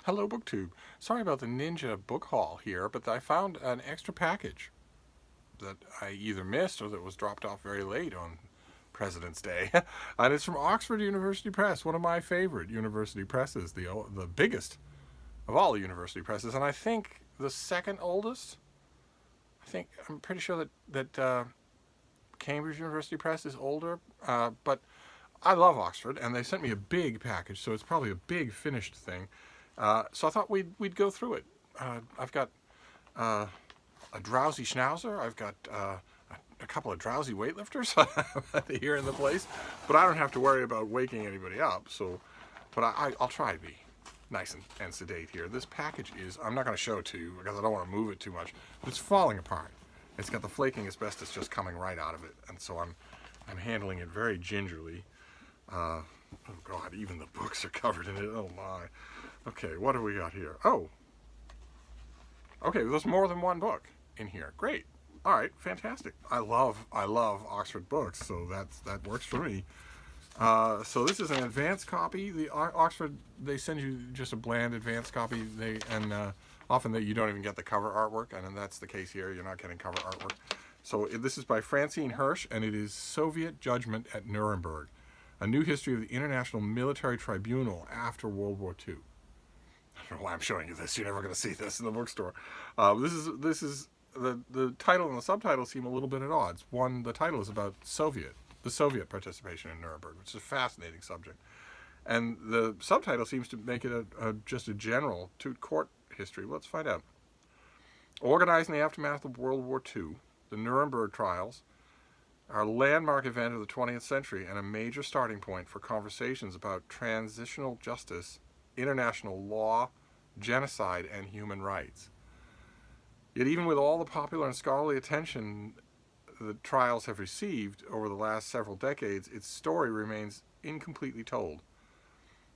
Hello, BookTube. Sorry about the ninja book haul here, but I found an extra package that I either missed or that was dropped off very late on President's Day. And it's from Oxford University Press, one of my favorite university presses, the biggest of all the university presses, and I think the second oldest. I'm pretty sure that Cambridge University Press is older, but I love Oxford, and they sent me a big package, so it's probably a big finished thing. So I thought we'd go through it. I've got a drowsy schnauzer. I've got a couple of drowsy weightlifters here in the place, but I don't have to worry about waking anybody up. But I'll try to be nice and sedate here. This package I'm not going to show it to you because I don't want to move it too much, but it's falling apart. It's got the flaking asbestos just coming right out of it, and so I'm handling it very gingerly. Oh God, even the books are covered in it. Oh my. Okay, what do we got here? Oh. Okay, there's more than one book in here. Great. All right, fantastic. I love Oxford books, so that works for me. So this is an advanced copy. The Oxford, they send you just a bland advanced copy. Often you don't even get the cover artwork, and that's the case here. You're not getting cover artwork. So this is by Francine Hirsch, and it is Soviet Judgment at Nuremberg, a new history of the International Military Tribunal after World War II. I don't know why I'm showing you this. You're never going to see this in the bookstore. This is the title and the subtitle seem a little bit at odds. One, the title is about the Soviet participation in Nuremberg, which is a fascinating subject, and the subtitle seems to make it just a general court history. Let's find out. Organized in the aftermath of World War II, the Nuremberg trials are a landmark event of the 20th century and a major starting point for conversations about transitional justice, international law, genocide, and human rights. Yet even with all the popular and scholarly attention the trials have received over the last several decades, its story remains incompletely told.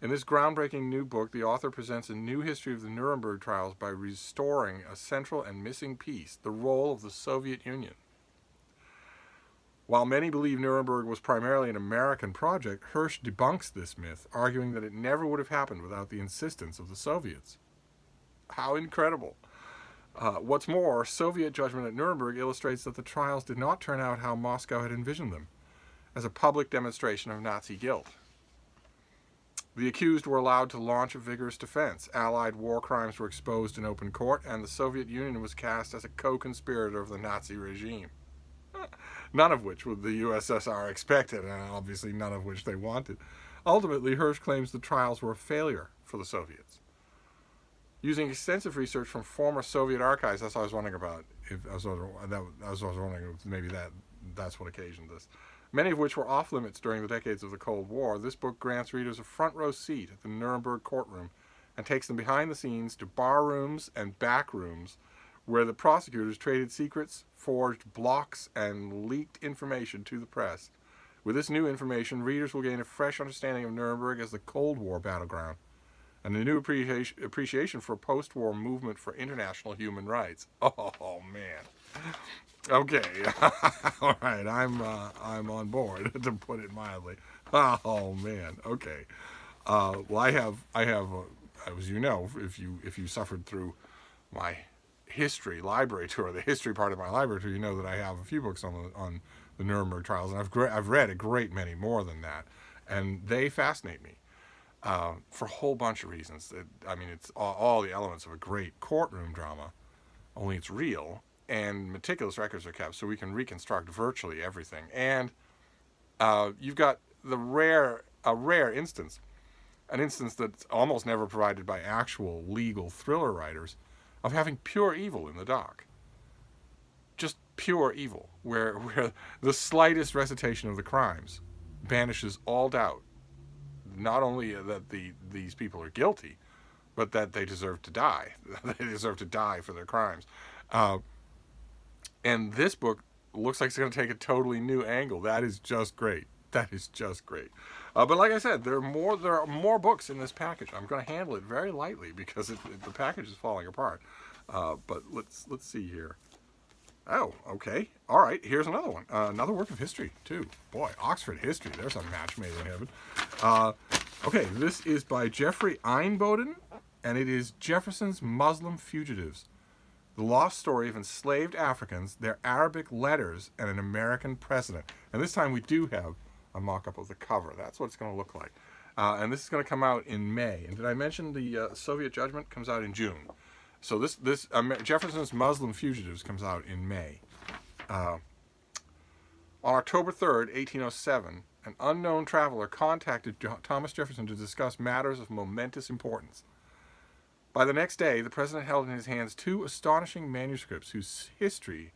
In this groundbreaking new book, the author presents a new history of the Nuremberg trials by restoring a central and missing piece, the role of the Soviet Union. While many believe Nuremberg was primarily an American project, Hirsch debunks this myth, arguing that it never would have happened without the insistence of the Soviets. How incredible! What's more, Soviet Judgment at Nuremberg illustrates that the trials did not turn out how Moscow had envisioned them, as a public demonstration of Nazi guilt. The accused were allowed to launch a vigorous defense. Allied war crimes were exposed in open court, and the Soviet Union was cast as a co-conspirator of the Nazi regime. None of which the USSR expected, and obviously none of which they wanted. Ultimately, Hirsch claims the trials were a failure for the Soviets. Using extensive research from former Soviet archives, that's what I was wondering about. I was wondering if maybe that's what occasioned this. Many of which were off limits during the decades of the Cold War, this book grants readers a front row seat at the Nuremberg courtroom and takes them behind the scenes to bar rooms and back rooms where the prosecutors traded secrets, forged blocks, and leaked information to the press. With this new information, readers will gain a fresh understanding of Nuremberg as the Cold War battleground and a new appreciation for a post-war movement for international human rights. Oh man. Okay. All right. I'm on board, to put it mildly. Oh man. Okay. Well, I have, as you know, if you suffered through my history library tour, the history part of my library tour, you know that I have a few books on the Nuremberg trials, and I've read a great many more than that, and they fascinate me. For a whole bunch of reasons. It's all the elements of a great courtroom drama, only it's real, and meticulous records are kept so we can reconstruct virtually everything. And you've got a rare instance, an instance that's almost never provided by actual legal thriller writers, of having pure evil in the dock. Just pure evil, where the slightest recitation of the crimes banishes all doubt. Not only that these people are guilty, but that they deserve to die. They deserve to die for their crimes. And this book looks like it's going to take a totally new angle. That is just great. That is just great. But like I said, there are more books in this package. I'm going to handle it very lightly because the package is falling apart. But let's see here. Oh, okay. All right, here's another one. Another work of history, too. Boy, Oxford history. There's a match made in heaven. Okay, this is by Jeffrey Einboden, and it is Jefferson's Muslim Fugitives, the lost story of enslaved Africans, their Arabic letters, and an American president. And this time we do have a mock-up of the cover. That's what it's going to look like. And this is going to come out in May. And did I mention the Soviet Judgment comes out in June? So this Jefferson's Muslim Fugitives comes out in May. On October 3rd, 1807, an unknown traveler contacted Thomas Jefferson to discuss matters of momentous importance. By the next day, the president held in his hands two astonishing manuscripts whose history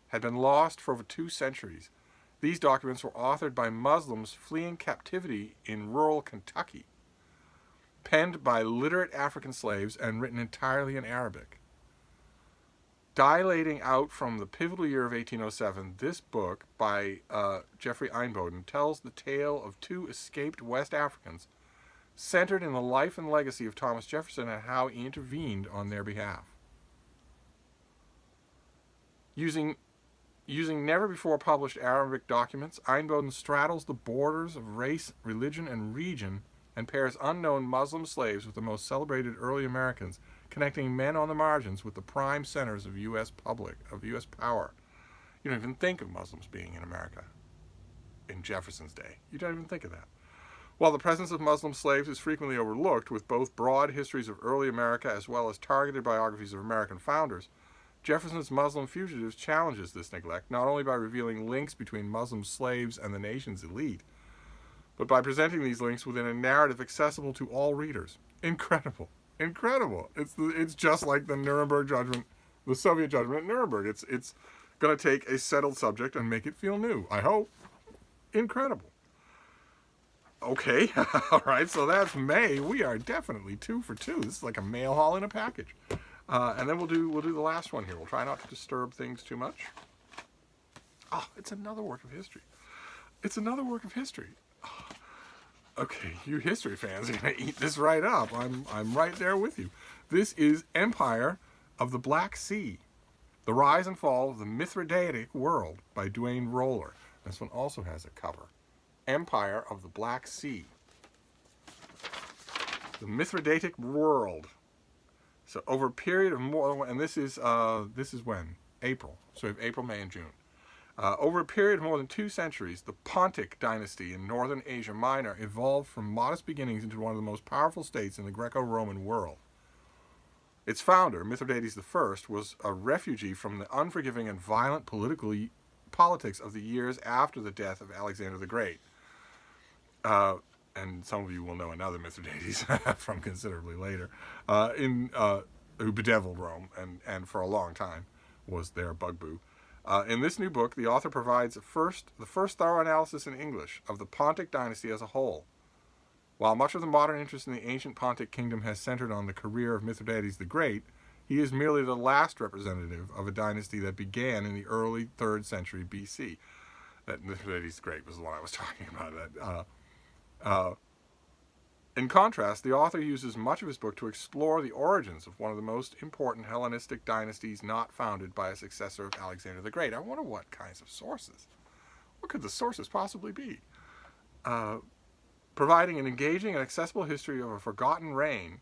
had been lost for over 2 centuries. These documents were authored by Muslims fleeing captivity in rural Kentucky, penned by literate African slaves and written entirely in Arabic. Dilating out from the pivotal year of 1807, this book by Geoffrey Einboden tells the tale of 2 escaped West Africans, centered in the life and legacy of Thomas Jefferson and how he intervened on their behalf. Using never-before published Arabic documents, Einboden straddles the borders of race, religion, and region and pairs unknown Muslim slaves with the most celebrated early Americans, connecting men on the margins with the prime centers of U.S. power. You don't even think of Muslims being in America in Jefferson's day. You don't even think of that. While the presence of Muslim slaves is frequently overlooked, with both broad histories of early America as well as targeted biographies of American founders, Jefferson's Muslim Fugitives challenges this neglect, not only by revealing links between Muslim slaves and the nation's elite, but by presenting these links within a narrative accessible to all readers. Incredible. Incredible. It's just like the Nuremberg judgment, the Soviet judgment at Nuremberg. It's going to take a settled subject and make it feel new, I hope. Incredible. Okay, all right, so that's May. We are definitely 2 for 2. This is like a mail haul in a package. And then we'll do the last one here. We'll try not to disturb things too much. Oh, it's another work of history. It's another work of history. Oh, okay, you history fans are going to eat this right up. I'm right there with you. This is Empire of the Black Sea, The Rise and Fall of the Mithridatic World by Duane Roller. This one also has a cover. Empire of the Black Sea. The Mithridatic World. So over a period of more, and this is when? April. So we have April, May, and June. Over a period of more than 2 centuries, the Pontic dynasty in northern Asia Minor evolved from modest beginnings into one of the most powerful states in the Greco-Roman world. Its founder, Mithridates I, was a refugee from the unforgiving and violent politics of the years after the death of Alexander the Great. And some of you will know another Mithridates from considerably later, who bedeviled Rome and for a long time was their bugaboo. In this new book, the author provides the first thorough analysis in English of the Pontic dynasty as a whole. While much of the modern interest in the ancient Pontic kingdom has centered on the career of Mithridates the Great, he is merely the last representative of a dynasty that began in the early 3rd century BC. That Mithridates the Great was the one I was talking about. In contrast, the author uses much of his book to explore the origins of one of the most important Hellenistic dynasties not founded by a successor of Alexander the Great. I wonder what kinds of sources. What could the sources possibly be? Providing an engaging and accessible history of a forgotten reign,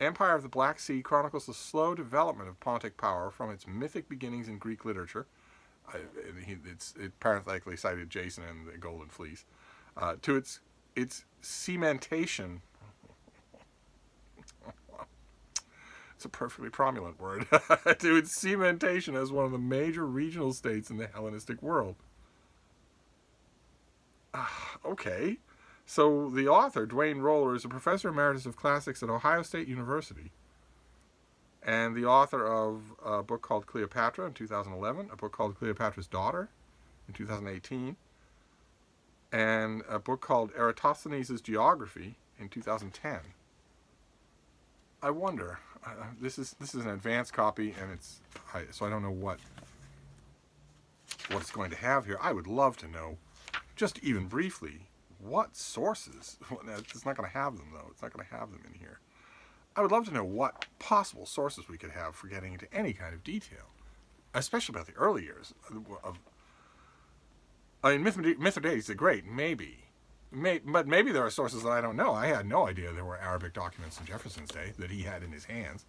Empire of the Black Sea chronicles the slow development of Pontic power from its mythic beginnings in Greek literature. It parenthetically cited Jason and the Golden Fleece, to its cementation. It's a perfectly prominent word. To its cementation as one of the major regional states in the Hellenistic world. Okay. So the author, Duane Roller, is a professor emeritus of classics at Ohio State University and the author of a book called Cleopatra in 2011, a book called Cleopatra's Daughter in 2018, and a book called Eratosthenes' Geography in 2010. I wonder, this is an advanced copy, and so I don't know what it's going to have here. I would love to know, just even briefly, what sources. It's not going to have them, though. It's not going to have them in here. I would love to know what possible sources we could have for getting into any kind of detail, especially about the early years of. I mean, Mithridates the Great, maybe. but maybe there are sources that I don't know. I had no idea there were Arabic documents in Jefferson's day that he had in his hands.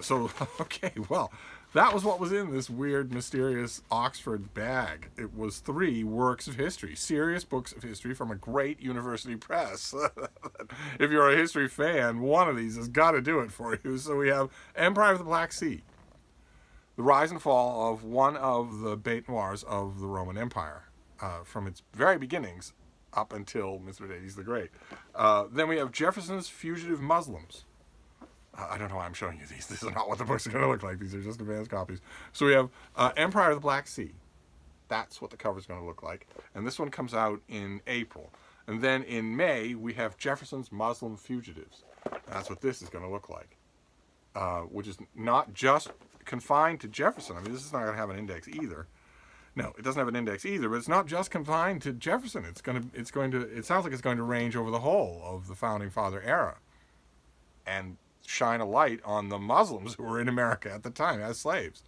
So, okay, well, that was what was in this weird, mysterious Oxford bag. It was 3 works of history, serious books of history from a great university press. If you're a history fan, one of these has got to do it for you. So we have Empire of the Black Sea, the rise and fall of one of the bête noirs of the Roman Empire, from its very beginnings up until Mithridates the Great. Then we have Jefferson's fugitive Muslims. I don't know why I'm showing you these. This is not what the books are going to look like. These are just advanced copies. So we have Empire of the Black Sea. That's what the cover is going to look like. And this one comes out in April. And then in May, we have Jefferson's Muslim Fugitives. That's what this is going to look like. Which is not just confined to Jefferson. I mean, this is not going to have an index either. No, it doesn't have an index either, but it's not just confined to Jefferson. It sounds like it's going to range over the whole of the Founding Father era. And shine a light on the Muslims who were in America at the time as slaves.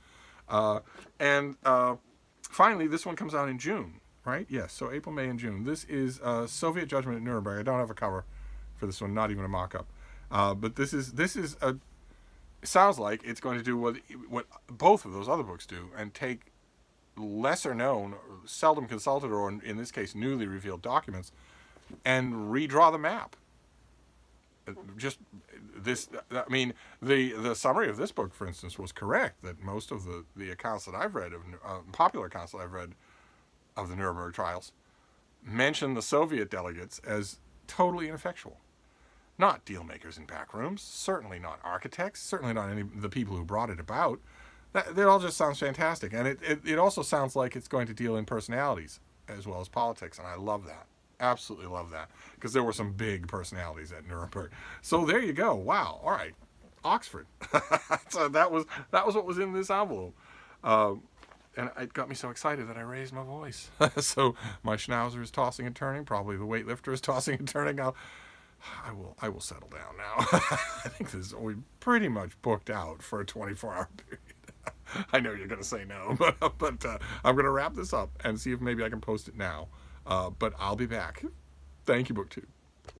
Finally, this one comes out in June, right? Yes, so April, May, and June. This is Soviet Judgment at Nuremberg. I don't have a cover for this one, not even a mock-up. But this is it sounds like it's going to do what both of those other books do, and take lesser known, seldom consulted, or in this case, newly revealed documents, and redraw the map. Just this, I mean, the summary of this book, for instance, was correct, that most of the accounts that I've read, popular accounts that I've read of the Nuremberg trials, mention the Soviet delegates as totally ineffectual. Not deal makers in back rooms, certainly not architects, certainly not any of the people who brought it about. That all just sounds fantastic. And it also sounds like it's going to deal in personalities as well as politics, and I love that. Absolutely love that, because there were some big personalities at Nuremberg. So there you go. Wow. All right, Oxford. So that was what was in this envelope, and it got me so excited that I raised my voice. So my schnauzer is tossing and turning. Probably the weightlifter is tossing and turning. I will settle down now. I think we pretty much booked out for a 24-hour period. I know you're going to say no, but I'm going to wrap this up and see if maybe I can post it now. But I'll be back. Thank you, BookTube.